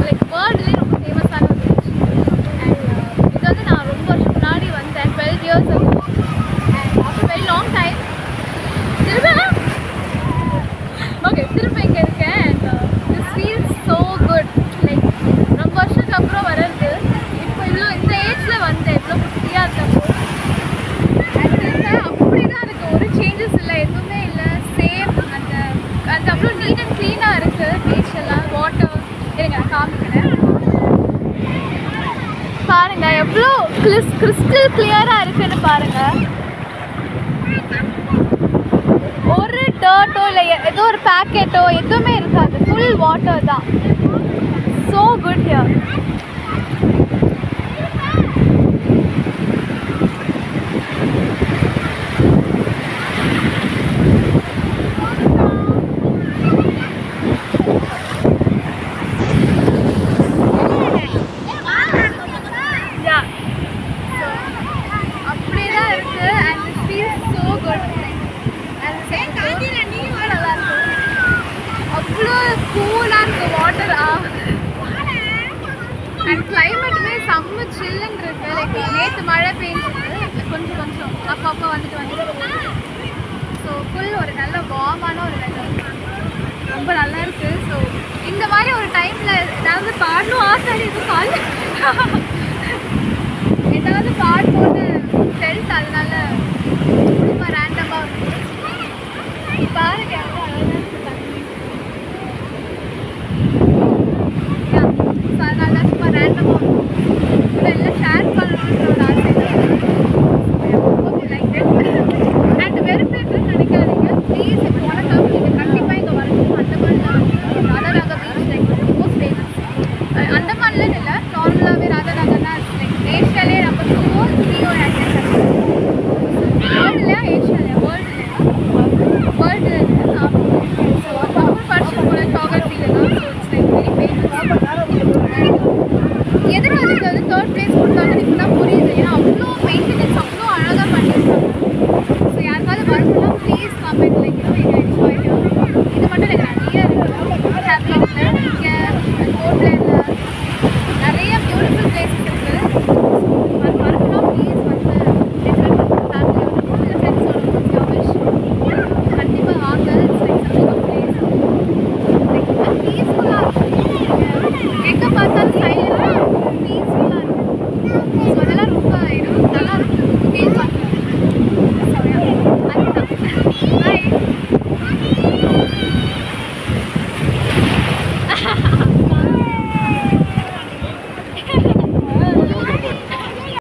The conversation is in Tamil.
லைக் வேர்ல்ட்லேயே ரொம்ப ஃபேமஸான ஒரு பீச். அண்ட் இது வந்து நான் ரொம்ப வருஷம் முன்னாடி வந்தேன், 12 years ago. And after very long time திரும்ப இங்கே இருக்கேன். And this feels so good. Like ரொம்ப வருஷத்துக்கு அப்புறம் வர்றது, இப்போ இவ்வளோ இந்த ஏஜில் வந்தேன், இவ்வளோ ஃப்ரீயாக இருந்தப்போ. அண்ட் திரும்ப அப்படி தான் இருக்குது, ஒரு சேஞ்சஸ் இல்லை, எதுவுமே இல்லை, சேம். அந்த அவ்வளோ நீட் அண்ட் க்ளீனாக இருக்குது பீச் எல்லாம். வாட்டர் இருங்க நான் காமிக்கிறேன் பாருங்கள், எவ்வளோ கிறிஸ்டல் கிளியராக இருக்குன்னு பாருங்கள். ஒரு டர்ட்டோ இல்லை ஏதோ ஒரு பேக்கெட்டோ எதுவுமே இருக்காது, ஃபுல் வாட்டர் தான். So good here. அப்படியே தான் இருக்குது. And this feels so good. அவ்வளோ கூலாக இருக்குது வாட்டர். அண்ட் கிளைமேட்டுமே செம்ம சில்லுன்னு இருக்குது. லைக் நேற்று மழை பெய்ஞ்சிருக்கு, கொஞ்சம் கொஞ்சம் அப்பப்போ வந்துட்டு. ஸோ ஃபுல் ஒரு நல்ல வார்மான ஒரு வெதர், ரொம்ப நல்லா இருக்குது. ஸோ இந்த மாதிரி ஒரு டைமில் ஏதாவது பாடணும் ஆசை, இது பாடு ஏதாவது பாடணும்னு ஃபெல்ட், அதனால ரொம்ப ரேண்டமாக இருக்குது. பாருங்கள்